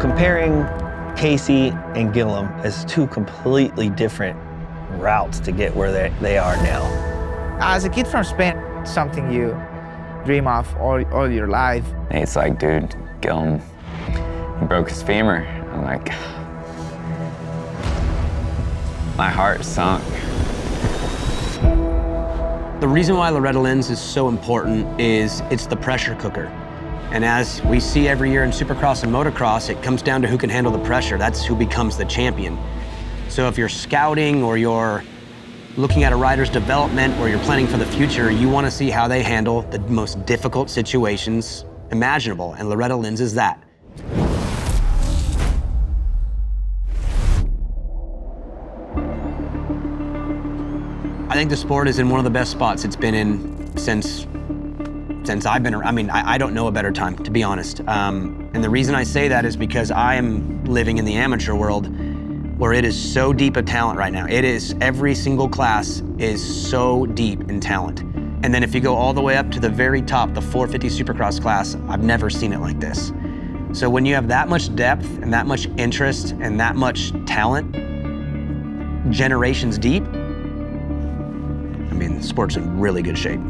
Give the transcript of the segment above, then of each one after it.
Comparing Casey and Guillem as two completely different routes to get where they are now. As a kid from Spain, it's something you dream of all your life. It's like, dude, Guillem, he broke his femur. I'm like, my heart sunk. The reason why Loretta lens is so important is it's the pressure cooker. And as we see every year in Supercross and motocross, it comes down to who can handle the pressure. That's who becomes the champion. So if you're scouting or you're looking at a rider's development or you're planning for the future, you want to see how they handle the most difficult situations imaginable. And Loretta lens is that. I think the sport is in one of the best spots it's been in since I've been around. I mean, I don't know a better time, to be honest. And the reason I say that is because I am living in the amateur world where it is so deep of talent right now. It is, every single class is so deep in talent. And then if you go all the way up to the very top, the 450 Supercross class, I've never seen it like this. So when you have that much depth and that much interest and that much talent, generations deep, I mean, the sport's in really good shape.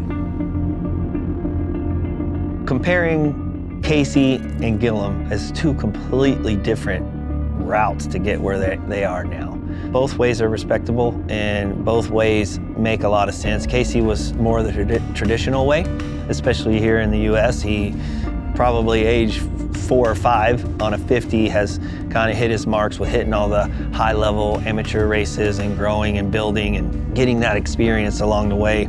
Comparing Casey and Guillem as two completely different routes to get where they are now. Both ways are respectable and both ways make a lot of sense. Casey was more the traditional way, especially here in the US. He probably age 4 or 5 on a 50 has kind of hit his marks with hitting all the high level amateur races and growing and building and getting that experience along the way.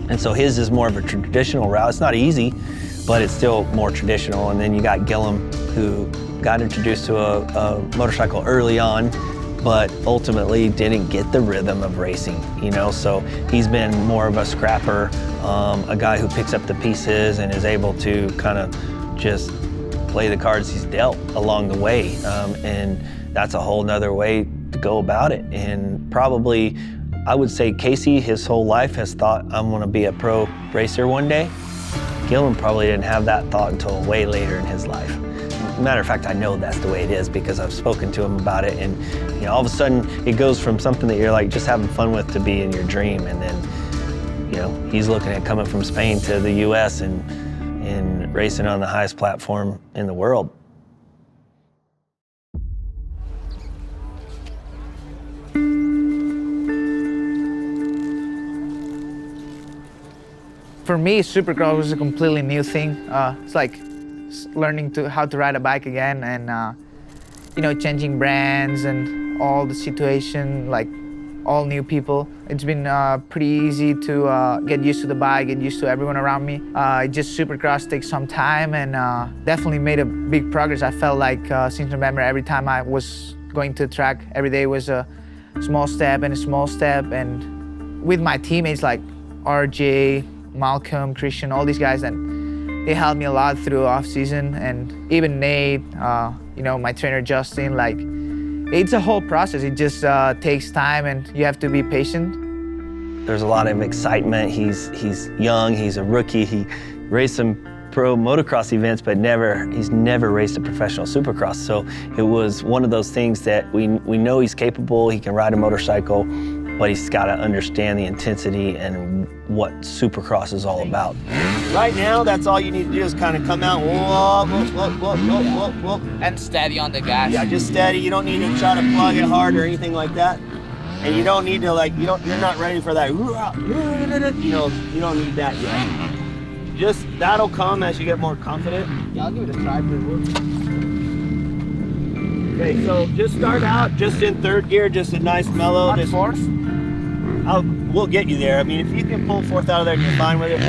And so his is more of a traditional route. It's not easy, but it's still more traditional. And then you got Guillem, who got introduced to a motorcycle early on, but ultimately didn't get the rhythm of racing, you know? So he's been more of a scrapper, a guy who picks up the pieces and is able to kind of just play the cards he's dealt along the way. And that's a whole nother way to go about it. And probably, I would say Casey, his whole life has thought, I'm gonna be a pro racer one day. Guillem probably didn't have that thought until way later in his life. Matter of fact, I know that's the way it is because I've spoken to him about it, and you know, all of a sudden it goes from something that you're like just having fun with to being your dream, and then you know, he's looking at coming from Spain to the US and racing on the highest platform in the world. For me, Supercross was a completely new thing. It's like learning how to ride a bike again, and you know, changing brands and all the situation, like all new people. It's been pretty easy to get used to the bike, get used to everyone around me. Just Supercross takes some time, and definitely made a big progress. I felt like since November, every time I was going to the track, every day was a small step and a small step. And with my teammates like RJ, Malcolm, Christian, all these guys, and they helped me a lot through off season, and even Nate, you know, my trainer Justin. Like, it's a whole process. It just takes time, and you have to be patient. There's a lot of excitement. He's young. He's a rookie. He raced some pro motocross events, but he's never raced a professional Supercross. So it was one of those things that we know he's capable. He can ride a motorcycle, but he's got to understand the intensity and what Supercross is all about. Right now, that's all you need to do is kind of come out, whoop. And steady on the gas. Yeah, just steady. You don't need to try to plug it hard or anything like that. And you don't need to you're not ready for that, you know, you don't need that yet. Just, that'll come as you get more confident. Yeah, I'll give it a try, Okay, so just start out just in third gear, just a nice mellow. On fourth? We'll get you there. I mean, if you can pull fourth out of there and you're fine with it,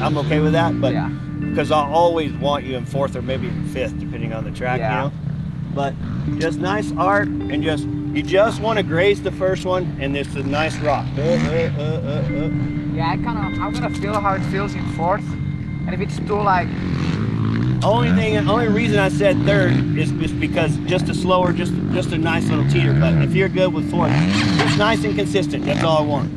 I'm okay with that. But yeah, because I'll always want you in fourth or maybe in fifth, depending on the track, yeah, you know. But just nice arc, and you just want to graze the first one, and it's a nice rock. Yeah, I'm gonna feel how it feels in fourth, and if it's too like. Only reason I said third is because just a slower, just a nice little teeter. But if you're good with fourth, it's nice and consistent. That's all I want.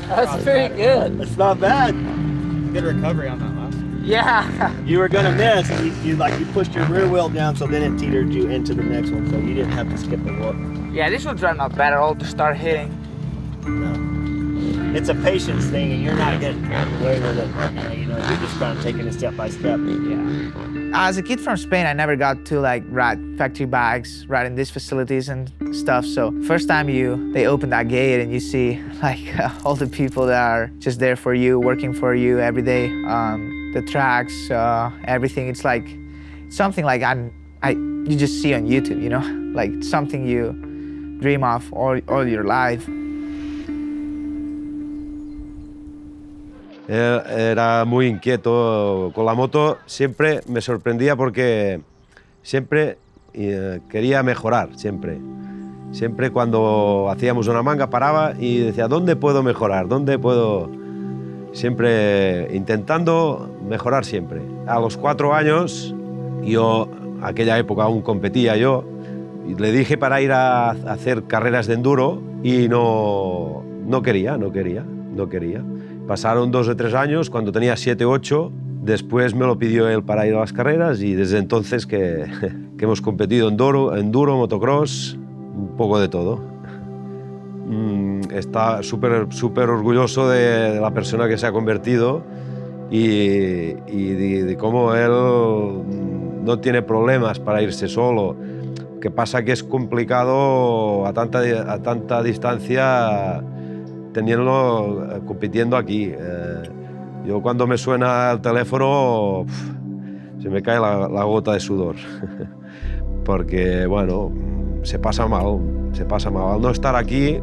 That's pretty good. It's not bad. Good recovery on that last one. Yeah. You were gonna miss. You pushed your rear wheel down, so then it teetered you into the next one, so you didn't have to skip a whoop. Yeah, this one's not bad at all to start hitting. No. It's a patience thing, and you're not getting away with it. You know, you're just kind of taking it step by step. Yeah. As a kid from Spain, I never got to like ride factory bikes, ride in these facilities and stuff. So first time they open that gate and you see like all the people that are just there for you, working for you every day. The tracks, everything. It's like something like you just see on YouTube, you know, like something you dream of all your life. Era muy inquieto con la moto, siempre me sorprendía porque siempre quería mejorar, siempre. Siempre cuando hacíamos una manga paraba y decía, ¿dónde puedo mejorar? ¿Dónde puedo...? Siempre intentando mejorar siempre. A los 4 años, yo, aquella época aún competía yo, y le dije para ir a hacer carreras de enduro y no quería. Pasaron 2 o 3 años, cuando tenía 7 o 8, después me lo pidió él para ir a las carreras y desde entonces que hemos competido enduro, motocross, un poco de todo. Está súper orgulloso de la persona que se ha convertido y de cómo él no tiene problemas para irse solo. Lo que pasa que es complicado a tanta distancia teniéndolo compitiendo aquí. Yo cuando me suena el teléfono se me cae la gota de sudor porque bueno, se pasa mal. Al no estar aquí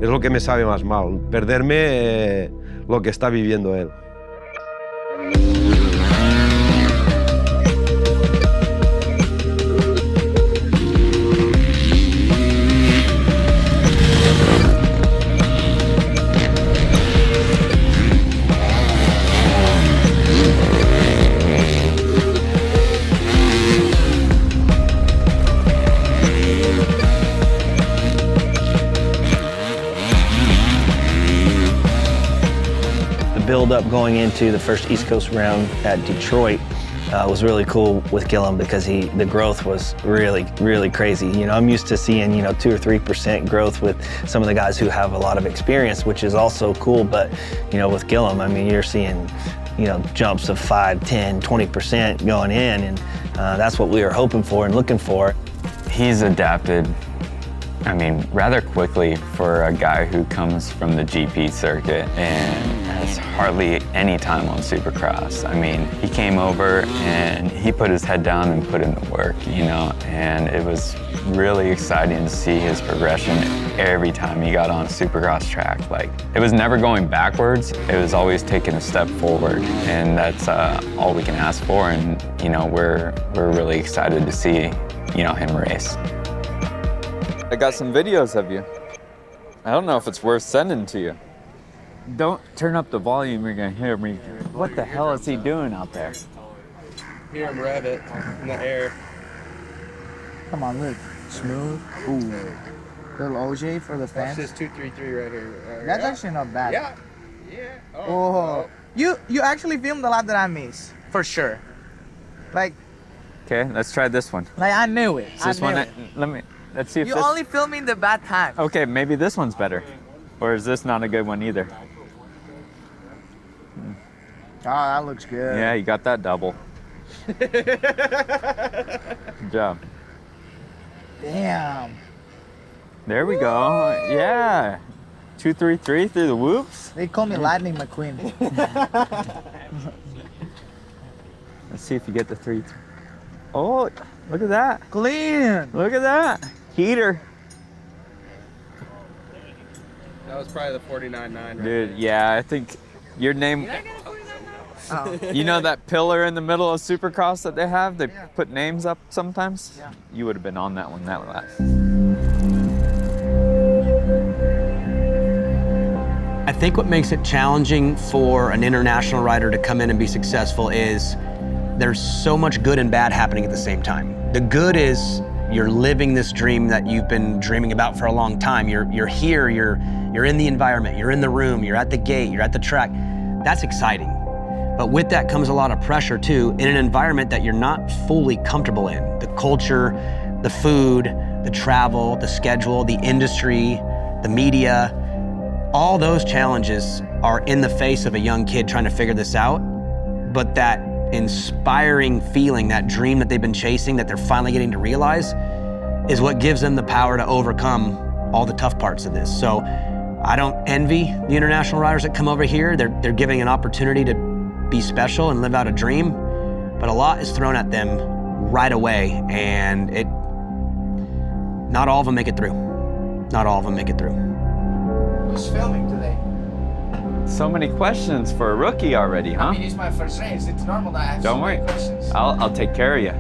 es lo que me sabe más mal, perderme lo que está viviendo él. Build up going into the first East Coast round at Detroit was really cool with Guillem because the growth was really crazy. You know, I'm used to seeing 2 or 3% growth with some of the guys who have a lot of experience, which is also cool. But with Guillem, I mean, you're seeing jumps of 5, 10, 20% going in, and that's what we were hoping for and looking for. He's adapted, I mean, rather quickly for a guy who comes from the GP circuit and has hardly any time on Supercross. I mean, he came over and he put his head down and put in the work, and it was really exciting to see his progression every time he got on a Supercross track. Like, it was never going backwards, it was always taking a step forward, and that's all we can ask for, and we're really excited to see him race. I got some videos of you. I don't know if it's worth sending to you. Don't turn up the volume, you're gonna hear me. What the hell is he doing out there? Hear him rev it in the air. Come on, look. Smooth. Ooh. Little OJ for the Watch fans. this 233 right here. That's actually not bad. Yeah. Oh. You actually filmed a lot that I missed, for sure. Like Okay, let's try this one. I knew it. Is this one? Let's see if You this. only filming the bad times. Okay, maybe this one's better. Or is this not a good one either? Oh, that looks good. Yeah, you got that double. Good job. Damn. There we go. Yeah. 233 through the whoops. They call me Lightning McQueen. Let's see if you get the 3. Oh, look at that. Clean. Look at that. Heater. That was probably the 49.9 right Dude, yeah, I think your name. Oh. You know that pillar in the middle of Supercross that they have? They put names up sometimes? Yeah. You would have been on that one that last. I think what makes it challenging for an international rider to come in and be successful is there's so much good and bad happening at the same time. The good is you're living this dream that you've been dreaming about for a long time. You're here, You're in the environment, you're in the room, you're at the gate, you're at the track. That's exciting. But with that comes a lot of pressure too, in an environment that you're not fully comfortable in. The culture, the food, the travel, the schedule, the industry, the media, all those challenges are in the face of a young kid trying to figure this out. But that inspiring feeling, that dream that they've been chasing, that they're finally getting to realize, is what gives them the power to overcome all the tough parts of this. So I don't envy the international riders that come over here. They're giving an opportunity to be special and live out a dream, but a lot is thrown at them right away, and not all of them make it through. Not all of them make it through. Who's filming today? So many questions for a rookie already, huh? I mean, it's my first race. It's normal that I have Don't so worry. many questions. I'll take care of you.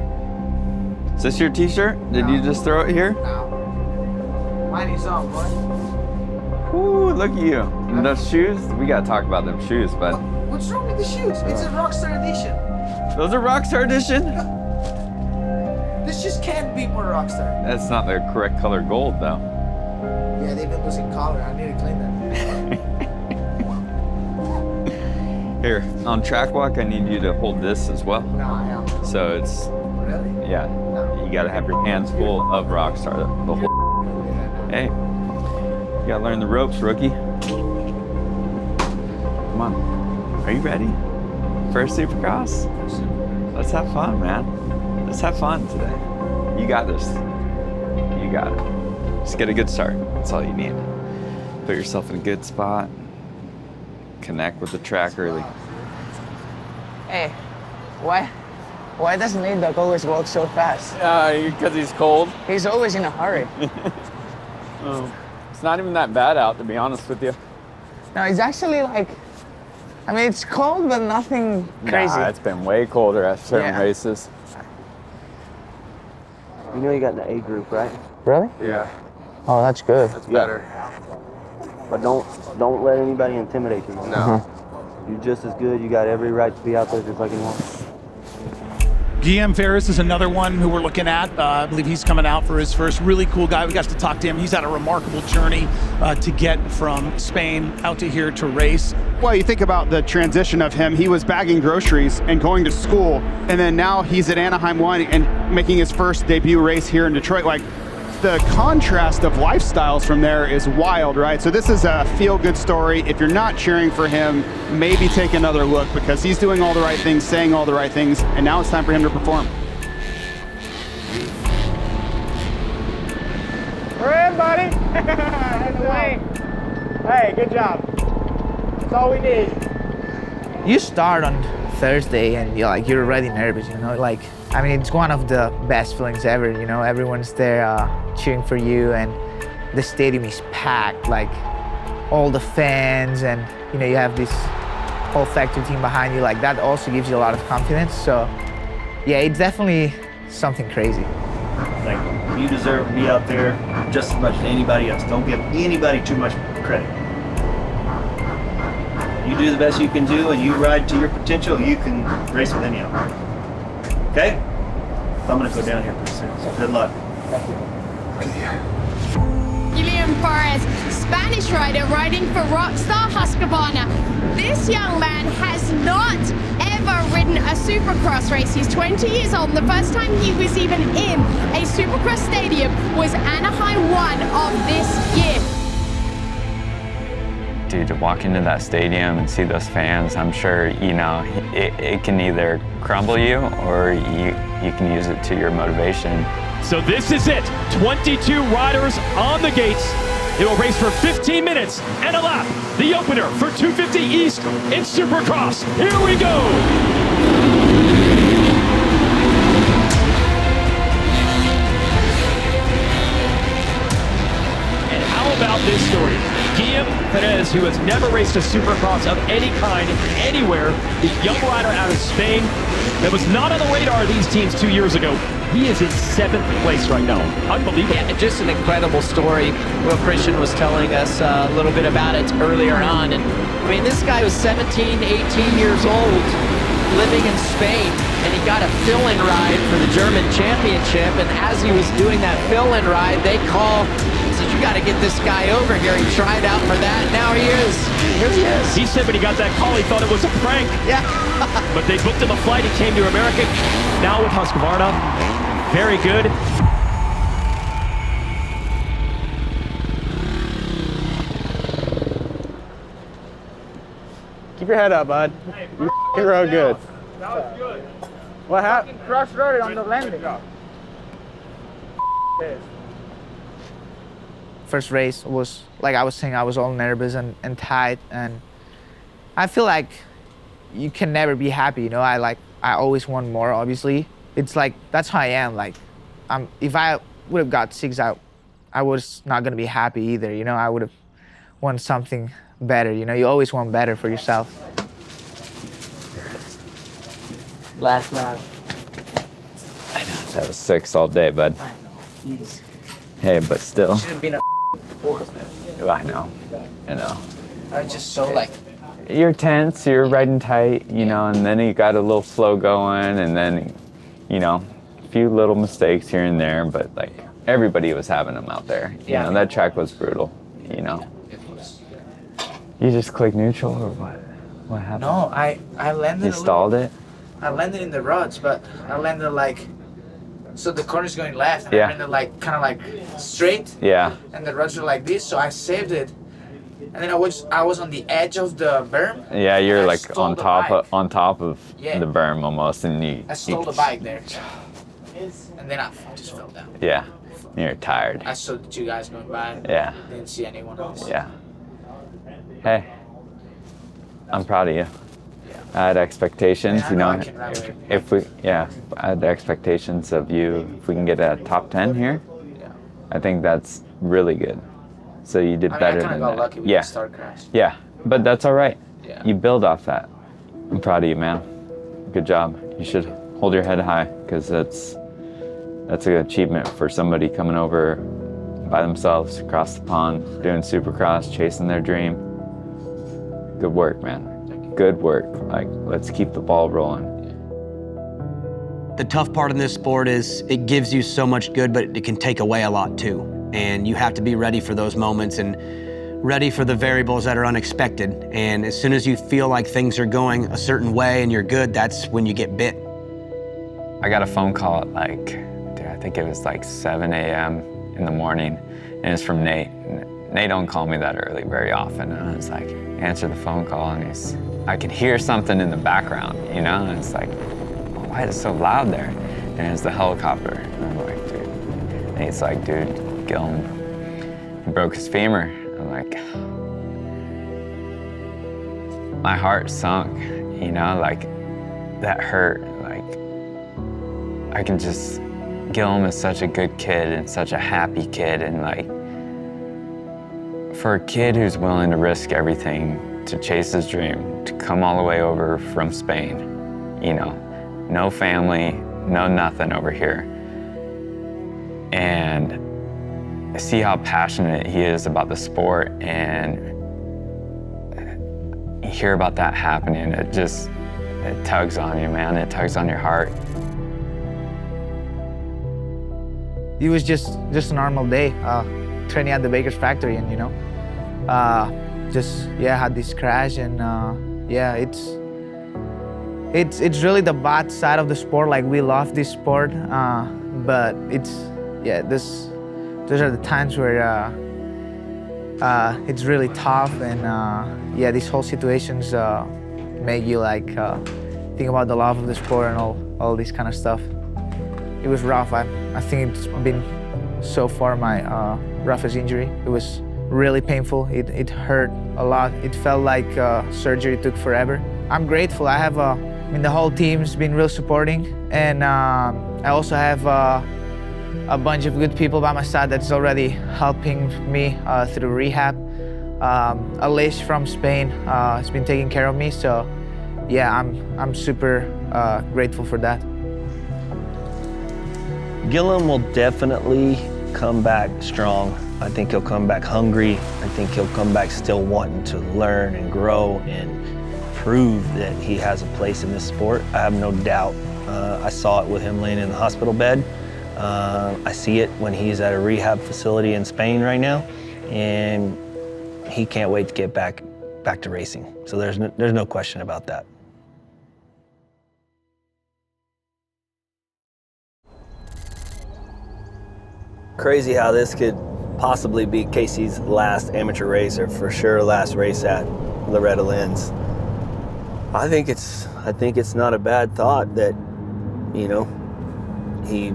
Is this your t-shirt? Did you just throw it here? No. Mine is on, boy. Ooh, look at you. And those shoes? We gotta talk about them shoes, but What's wrong with the shoes? It's a Rockstar edition. those are Rockstar edition? This just can't be more Rockstar. That's not the correct color gold, though. Yeah, they've been losing color. I need to clean that. Here, on track walk, I need you to hold this as well. No, I am. So it's, Really? yeah, you gotta have your hands full of Rockstar the whole. Hey, you gotta learn the ropes, rookie. Come on, are you ready for a Supercross? Let's have fun, man. Let's have fun today. You got this. You got it. Just get a good start. That's all you need. Put yourself in a good spot. Connect with the track early. Hey, why doesn't Nate always walk so fast? Because he's cold. He's always in a hurry. It's not even that bad out, to be honest with you. No, it's actually like, I mean, it's cold, but nothing crazy. Nah, it's been way colder at certain Yeah. races. You know you got the A group, right? Really? Yeah, Oh, that's good. that's better. But don't let anybody intimidate you. No. You're just as good. You got every right to be out there just like anyone. Guillem Ferris is another one who we're looking at. I believe he's coming out for his first. Really cool guy. We got to talk to him. He's had a remarkable journey to get from Spain out to here to race. Well, you think about the transition of him. He was bagging groceries and going to school, and then now he's at Anaheim 1 and making his first debut race here in Detroit. Like, the contrast of lifestyles from there is wild, right? So this is a feel-good story. If you're not cheering for him, maybe take another look, because he's doing all the right things, saying all the right things, and now it's time for him to perform. We're in, buddy. Hey, good job. That's all we need. You start on Thursday and you're already nervous, you know, like, I mean, it's one of the best feelings ever, you know, everyone's there cheering for you, and the stadium is packed, like all the fans, and you know, you have this whole factory team behind you, like that also gives you a lot of confidence. So yeah, it's definitely something crazy. Like, you deserve to be out there just as much as anybody else. Don't give anybody too much credit. You do the best you can do, and you ride to your potential, you can race with any of them. Okay? I'm gonna go down here pretty soon. So good luck. Guillem Perez, Spanish rider riding for Rockstar Husqvarna. This young man has not ever ridden a Supercross race. He's 20 years old, and the first time he was even in a Supercross stadium was Anaheim 1 of this year. Dude, to walk into that stadium and see those fans, I'm sure, you know, it can either crumble you or you can use it to your motivation. So this is it, 22 riders on the gates. It will race for 15 minutes and a lap. The opener for 250 East in Supercross. Here we go. And how about this story? Guillem Perez, who has never raced a Supercross of any kind anywhere, the young rider out of Spain that was not on the radar of these teams 2 years ago. He is in 7th place right now. Unbelievable. Yeah, just an incredible story. Will Christian was telling us a little bit about it earlier on. And I mean, this guy was 17, 18 years old, living in Spain, and he got a fill-in ride for the German championship. And as he was doing that fill-in ride, they call said, you got to get this guy over here. He tried out for that. Now he is. Here he is. He said when he got that call, he thought it was a prank. Yeah. But they booked him a flight. He came to America. Now with Husqvarna. Very good. Keep your head up, bud. You f***ing rode good. That was good. What happened? Cross-roaded on the landing. First race was, like I was saying, I was all nervous and tight, and I feel like you can never be happy, you know? I always want more, obviously. It's like, that's how I am. Like, if I would have got 6 out, I was not gonna be happy either, you know? I would have wanted something better, you know? You always want better for yourself. Last lap. I know, that was 6 all day, bud. I know. Jeez. Hey, but still. Should have been a I know. I know. I was just so like. You're tense, you're riding tight, you know, and then you got a little slow going, and then, you know, a few little mistakes here and there, but like everybody was having them out there. You know, that track was brutal, you know. You just click neutral or what? What happened? No, I landed. You stalled it? I landed in the rods, but I landed like, so the corner's going left, and Yeah. I landed like, kind of like straight. Yeah. And the rods are like this, so I saved it. And then I was on the edge of the berm. Yeah, you're I like stole on the top bike. of Yeah. the berm almost, and I stole the bike there. And then I just fell down. Yeah, you're tired. I saw the 2 guys going by. Yeah. Didn't see anyone else. Yeah. Hey, I'm proud of you. I had expectations, Yeah, you I know know. I can ride with it. If we, yeah, I had the expectations of you. If we can get a top 10 here, I think that's really good. So you did I mean, better I kind than of got that. lucky with Yeah, the start crash. yeah, but that's all right. Yeah. You build off that. I'm proud of you, man. Good job. You should hold your head high, because that's an achievement for somebody coming over by themselves across the pond, doing Supercross, chasing their dream. Good work, man. Good work. Like, let's keep the ball rolling. The tough part in this sport is it gives you so much good, but it can take away a lot too. And you have to be ready for those moments and ready for the variables that are unexpected. And as soon as you feel like things are going a certain way and you're good, that's when you get bit. I got a phone call at like, dude, I think it was like 7 a.m. in the morning, and it's from Nate. And Nate don't call me that early very often. And I was like, answer the phone call, and I could hear something in the background, you know? And it's like, why is it so loud there? And it's the helicopter. And I'm like, dude. And he's like, dude, Guillem, he broke his femur. I'm like, my heart sunk, you know, like that hurt. Like, I can just, Guillem is such a good kid and such a happy kid, and like, for a kid who's willing to risk everything to chase his dream, to come all the way over from Spain, you know, no family, no nothing over here, and see how passionate he is about the sport, and you hear about that happening, it tugs on you, man. It tugs on your heart. It was just a normal day, training at the Baker's factory, and you know, had this crash, and yeah, it's really the bad side of the sport. Like, we love this sport, but those are the times where it's really tough, and these whole situations make you like think about the love of the sport and all this kind of stuff. It was rough. I think it's been so far my roughest injury. It was really painful. It hurt a lot. It felt like surgery took forever. I'm grateful. I have the whole team's been real supporting, and I also have a bunch of good people by my side that's already helping me through rehab. Alice from Spain has been taking care of me, so yeah, I'm super grateful for that. Guillem will definitely come back strong. I think he'll come back hungry. I think he'll come back still wanting to learn and grow and prove that he has a place in this sport. I have no doubt. I saw it with him laying in the hospital bed. I see it when he's at a rehab facility in Spain right now, and he can't wait to get back to racing. So there's no question about that. Crazy how this could possibly be Casey's last amateur race, or for sure last race at Loretta Lynn's. I think it's not a bad thought that, you know, he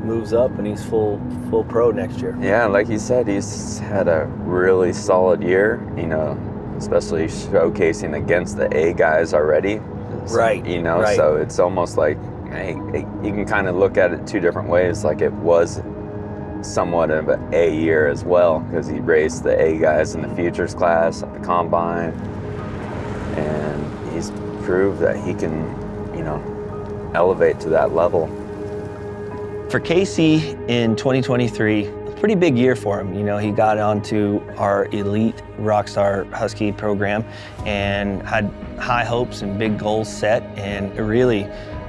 moves up and he's full pro next year. Yeah, like you said, he's had a really solid year, you know, especially showcasing against the A guys already. Right. You know, right. So it's almost like, hey, you can kind of look at it two different ways. Like it was somewhat of an A year as well, because he raced the A guys in the futures class at the combine, and he's proved that he can, you know, elevate to that level. For Casey in 2023, a pretty big year for him. You know, he got onto our elite Rockstar Husky program and had high hopes and big goals set, and really,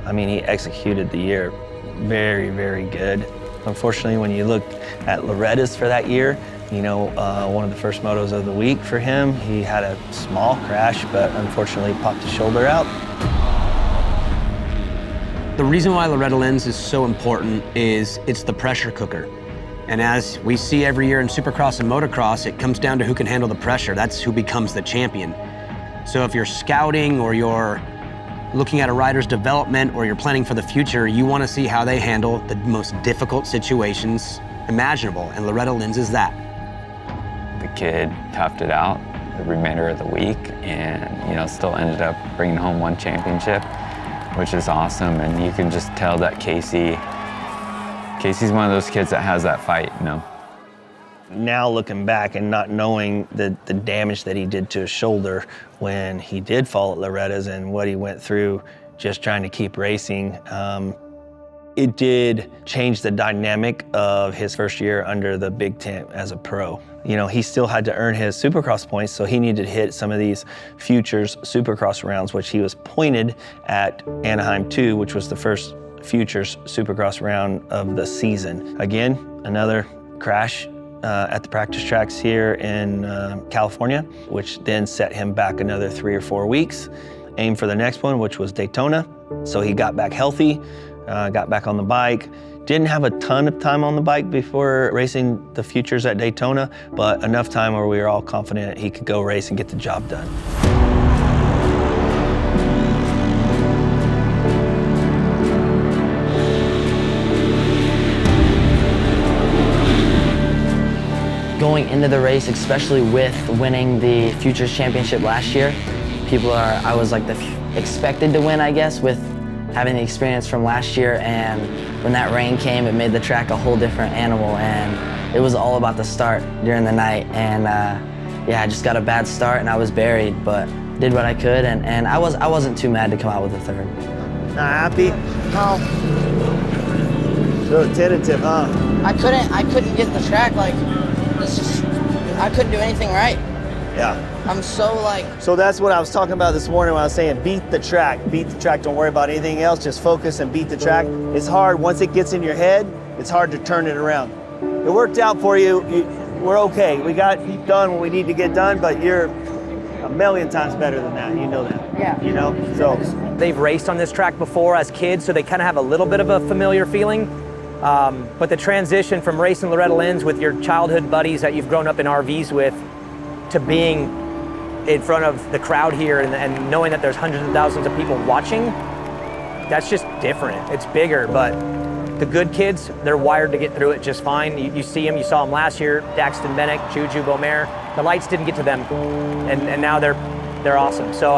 I mean, he executed the year very, very good. Unfortunately, when you look at Loretta's for that year, you know, one of the first motos of the week for him, he had a small crash, but unfortunately popped his shoulder out. The reason why Loretta Lynn's is so important is it's the pressure cooker. And as we see every year in Supercross and motocross, it comes down to who can handle the pressure. That's who becomes the champion. So if you're scouting or you're looking at a rider's development or you're planning for the future, you want to see how they handle the most difficult situations imaginable, and Loretta Lynn's is that. The kid toughed it out the remainder of the week, and you know, still ended up bringing home one championship, which is awesome. And you can just tell that Casey's one of those kids that has that fight, you know. Now looking back and not knowing the damage that he did to his shoulder when he did fall at Loretta's and what he went through just trying to keep racing, it did change the dynamic of his first year under the big tent as a pro. You know, he still had to earn his Supercross points, so he needed to hit some of these Futures Supercross rounds, which he was pointed at Anaheim 2, which was the first Futures Supercross round of the season. Again, another crash at the practice tracks here in California, which then set him back another 3 or 4 weeks. Aimed for the next one, which was Daytona. So he got back healthy, got back on the bike. Didn't have a ton of time on the bike before racing the Futures at Daytona, but enough time where we were all confident he could go race and get the job done. Going into the race, especially with winning the Futures Championship last year, I was like expected to win, I guess, with having the experience from last year, and when that rain came, it made the track a whole different animal, and it was all about the start during the night, and yeah, I just got a bad start and I was buried, but did what I could, and I wasn't too mad to come out with a third. Not happy? No. So tentative, huh? I couldn't get the track, like, I couldn't do anything right. Yeah. I'm so like... So that's what I was talking about this morning when I was saying beat the track. Beat the track, don't worry about anything else, just focus and beat the track. It's hard, once it gets in your head, it's hard to turn it around. It worked out for you, we're okay. We got done what we need to get done, but you're a million times better than that, you know that. Yeah. You know, so. They've raced on this track before as kids, so they kind of have a little bit of a familiar feeling. But the transition from racing Loretta Lynn's with your childhood buddies that you've grown up in RVs with to being in front of the crowd here and knowing that there's hundreds of thousands of people watching, that's just different. It's bigger, but the good kids, they're wired to get through it just fine. You see them, you saw them last year, Daxton Bennick, Juju Beaumer. The lights didn't get to them, and now they're awesome. So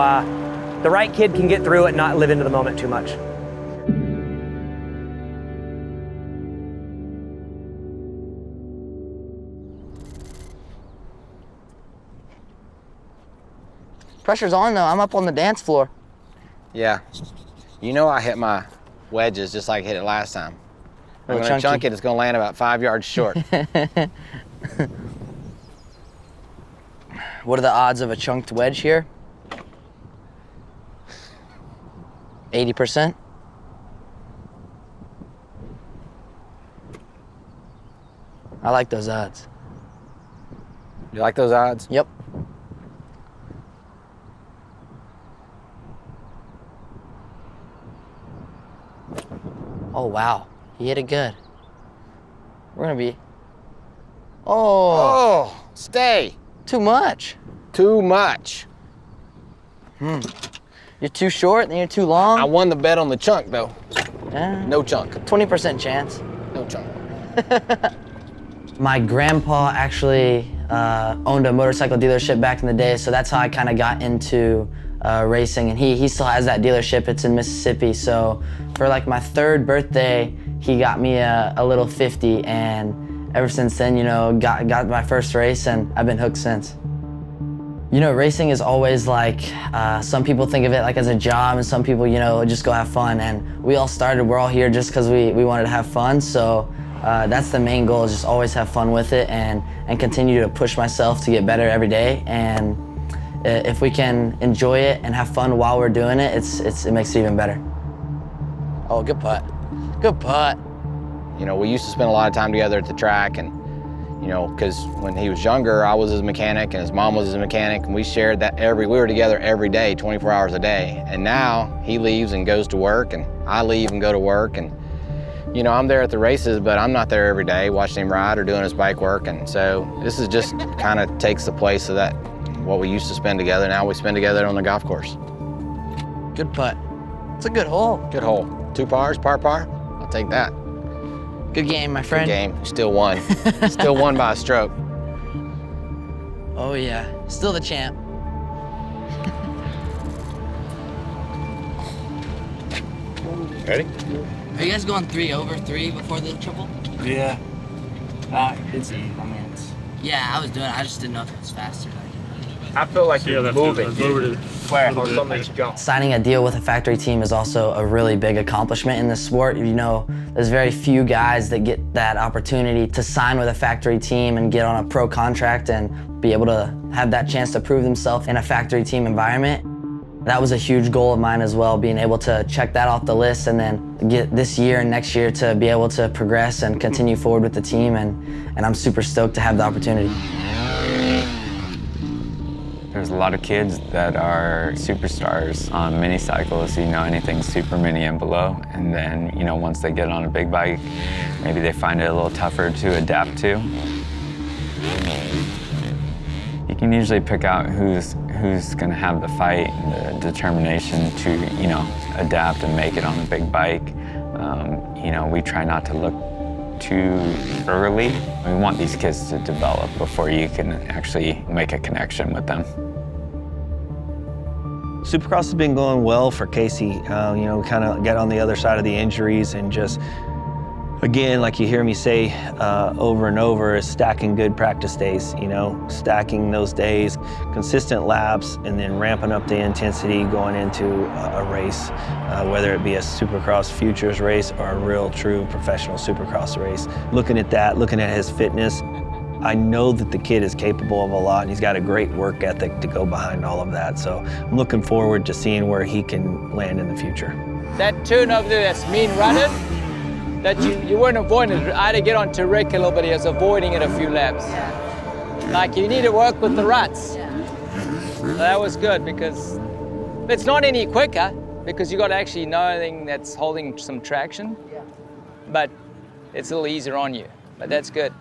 the right kid can get through it and not live into the moment too much. Pressure's on though, I'm up on the dance floor. Yeah. You know I hit my wedges just like I hit it last time. I'm Little gonna chunky. chunk it, it's gonna land about 5 yards short. What are the odds of a chunked wedge here? 80%? I like those odds. You like those odds? Yep. Oh, wow. He hit it good. We're gonna be... Oh, stay. Too much. Too much. You're too short and you're too long. I won the bet on the chunk, though. No chunk. 20% chance. No chunk. My grandpa actually owned a motorcycle dealership back in the day, so that's how I kind of got into racing. And he still has that dealership. It's in Mississippi. So for like my 3rd birthday, he got me a little 50, and ever since then, you know, got my first race, and I've been hooked since. You know, racing is always like, some people think of it like as a job, and some people, you know, just go have fun. And we all started, we're all here just because we wanted to have fun. So that's the main goal, is just always have fun with it and continue to push myself to get better every day. And if we can enjoy it and have fun while we're doing it, it makes it even better. Oh, good putt. Good putt. You know, we used to spend a lot of time together at the track, and you know, because when he was younger, I was his mechanic and his mom was his mechanic, and we shared that we were together every day, 24 hours a day. And now he leaves and goes to work, and I leave and go to work, and you know, I'm there at the races, but I'm not there every day watching him ride or doing his bike work. And so this is just kind of takes the place of that, what we used to spend together. Now we spend together on the golf course. Good putt. It's a good hole. Good hole. 2 pars, par. I'll take that. Good game, my friend. Good game. You still won. Still won by a stroke. Oh yeah, still the champ. Ready? Are you guys going 3 over 3 before the triple? Yeah. It's easy. I mean, it's... Yeah, I was doing it. I just didn't know if it was faster. I feel like you're moving. Signing a deal with a factory team is also a really big accomplishment in this sport. You know, there's very few guys that get that opportunity to sign with a factory team and get on a pro contract and be able to have that chance to prove themselves in a factory team environment. That was a huge goal of mine as well, being able to check that off the list and then get this year and next year to be able to progress and continue forward with the team, and I'm super stoked to have the opportunity. There's a lot of kids that are superstars on mini cycles, you know, anything super mini and below. And then, you know, once they get on a big bike, maybe they find it a little tougher to adapt to. You can usually pick out who's gonna have the fight and the determination to, you know, adapt and make it on a big bike. You know, we try not to look too early. We want these kids to develop before you can actually make a connection with them. Supercross has been going well for Casey. You know, kind of get on the other side of the injuries and just, again, like you hear me say over and over, is stacking good practice days, you know, stacking those days, consistent laps, and then ramping up the intensity going into a race, whether it be a Supercross Futures race or a real, true professional Supercross race. Looking at that, looking at his fitness, I know that the kid is capable of a lot, and he's got a great work ethic to go behind all of that. So I'm looking forward to seeing where he can land in the future. That turn over there, that's mean running. That you weren't avoiding it. I had to get onto Rick a little bit. He was avoiding it a few laps. Like, you need to work with the ruts. So that was good, because it's not any quicker, because you got to actually know anything that's holding some traction. But it's a little easier on you. But that's good.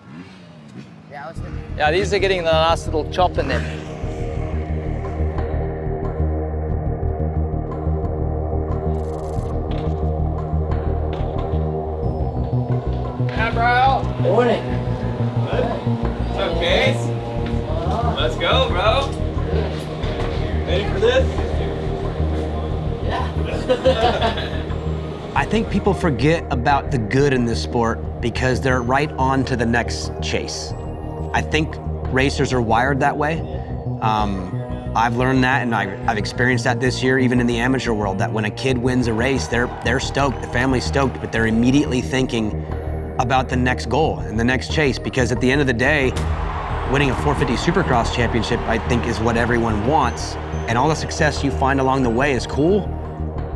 Yeah, these are getting the last little chop in them. Bro. Morning. What's up, Case? Let's go, bro. Ready for this? I think people forget about the good in this sport because they're right on to the next chase. I think racers are wired that way. I've learned that, and I've experienced that this year, even in the amateur world, that when a kid wins a race, they're stoked, the family's stoked, but they're immediately thinking about the next goal and the next chase, because at the end of the day, winning a 450 Supercross championship, I think, is what everyone wants, and all the success you find along the way is cool,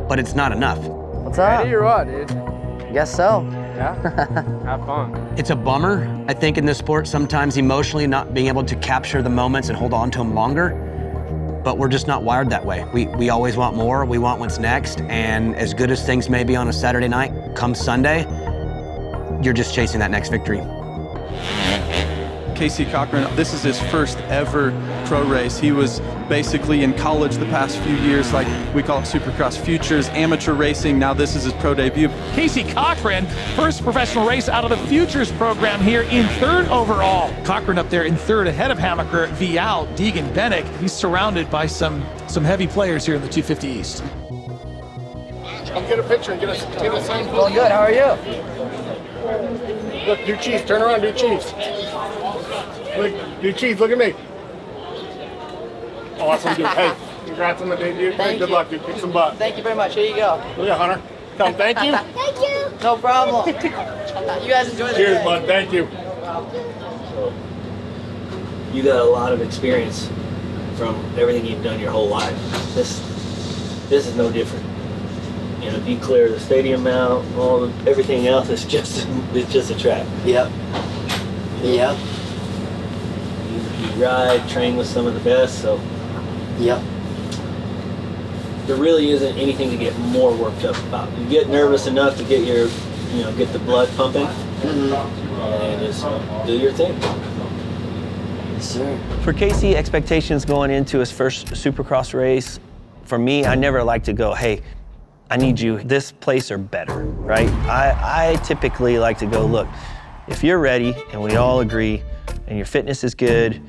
but it's not enough. What's up? Ready or what, dude? Guess so. Yeah? Have fun. It's a bummer, I think, in this sport, sometimes emotionally not being able to capture the moments and hold on to them longer, but we're just not wired that way. We always want more, we want what's next, and as good as things may be on a Saturday night, come Sunday, you're just chasing that next victory. Casey Cochran, this is his first ever pro race. He was basically in college the past few years, like we call it Supercross Futures, amateur racing. Now this is his pro debut. Casey Cochran, first professional race out of the Futures program here in third overall. Cochran up there in third ahead of Hammaker, Vial, Deegan, Bennick. He's surrounded by some heavy players here in the 250 East. Come get a picture and get a sign. Well, good. How are you? Look, do cheese. Turn around, do cheese. Look, do cheese. Look at me. Awesome, dude. Hey, congrats on the debut. Thank Good you. luck, dude. Kick some butt. Thank you very much. Here you go. Look at Hunter. Tell him thank you. Thank you. No problem. You guys enjoy the day. Cheers, bud. Thank you. You got a lot of experience from everything you've done your whole life. This is no different. You know, you clear the stadium out, everything else is just a track. Yep. Yep. You ride, train with some of the best, so. Yep. There really isn't anything to get more worked up about. You get nervous enough to get get the blood pumping, and just do your thing. Yes, sir. For Casey, expectations going into his first Supercross race, for me, I never like to go, hey, I need you this place or better, right? I typically like to go, look, if you're ready and we all agree and your fitness is good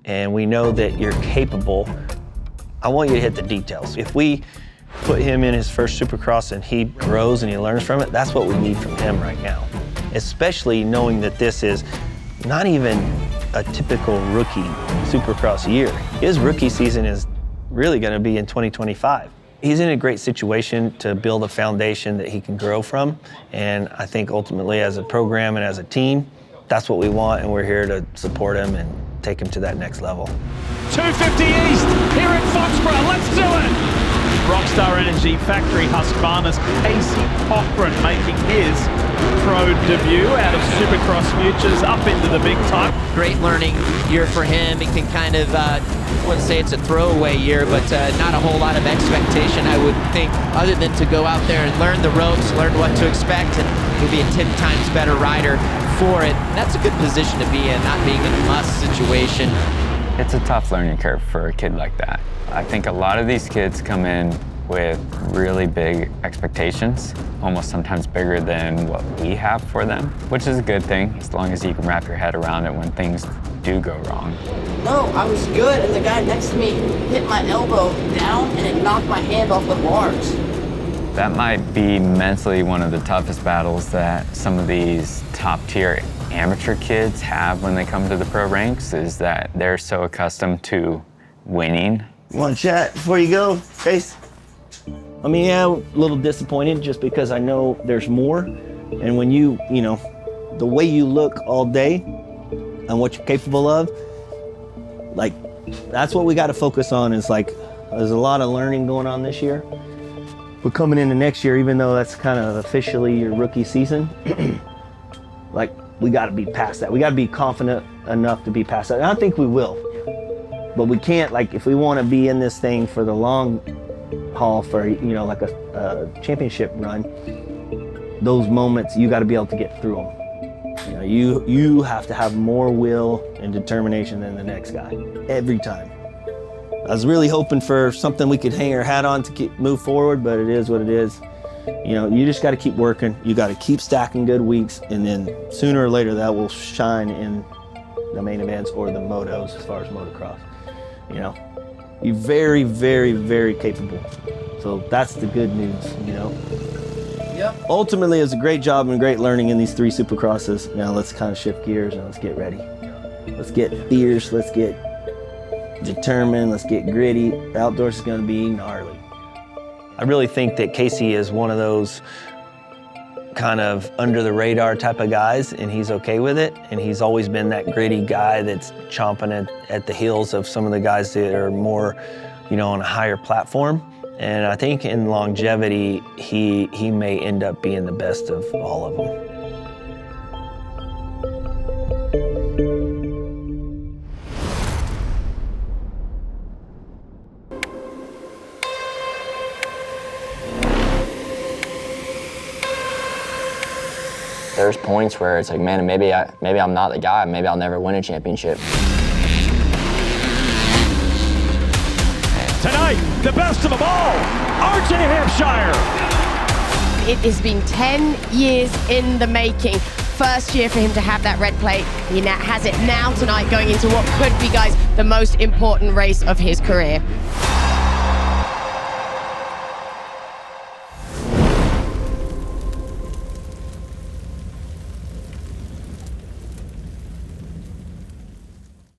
and we know that you're capable, I want you to hit the details. If we put him in his first Supercross and he grows and he learns from it, that's what we need from him right now. Especially knowing that this is not even a typical rookie Supercross year. His rookie season is really gonna be in 2025. He's in a great situation to build a foundation that he can grow from. And I think ultimately as a program and as a team, that's what we want, and we're here to support him and take him to that next level. 250 East here in Foxborough. Let's do it. Rockstar Energy Factory Husqvarna's Casey Cochran making his pro debut out of Supercross Futures up into the big time. Great learning year for him. He can kind of, I wouldn't say it's a throwaway year, but not a whole lot of expectation, I would think, other than to go out there and learn the ropes, learn what to expect, and he'll be a 10 times better rider for it. And that's a good position to be in, not being in a must situation. It's a tough learning curve for a kid like that. I think a lot of these kids come in with really big expectations, almost sometimes bigger than what we have for them, which is a good thing, as long as you can wrap your head around it when things do go wrong. No, I was good, and the guy next to me hit my elbow down, and it knocked my hand off the bars. That might be mentally one of the toughest battles that some of these top-tier amateur kids have when they come to the pro ranks, is that they're so accustomed to winning. You want to chat before you go, Chase? I mean, yeah, a little disappointed just because I know there's more. And when the way you look all day and what you're capable of, like, that's what we got to focus on. Is like, there's a lot of learning going on this year. We're coming into next year, even though that's kind of officially your rookie season, like, we got to be past that. We got to be confident enough to be past that. And I think we will. But we can't, like, if we want to be in this thing for the long haul for, like a championship run, those moments, you got to be able to get through them. You have to have more will and determination than the next guy, every time. I was really hoping for something we could hang our hat on to move forward, but it is what it is. You just got to keep working. You got to keep stacking good weeks, and then sooner or later that will shine in the main events or the motos as far as motocross. You're very, very, very capable. So that's the good news, Yep. Ultimately, it's a great job and great learning in these 3 Supercrosses. Now let's kind of shift gears and let's get ready. Let's get fierce, let's get determined, let's get gritty. The outdoors is going to be gnarly. I really think that Casey is one of those kind of under the radar type of guys, and he's okay with it. And he's always been that gritty guy that's chomping at the heels of some of the guys that are more, on a higher platform. And I think in longevity, he may end up being the best of all of them. There's points where it's like, man, maybe I'm not the guy. Maybe I'll never win a championship. Tonight, the best of them all, RJ Hampshire. It has been 10 years in the making. First year for him to have that red plate. He has it now tonight going into what could be, guys, the most important race of his career.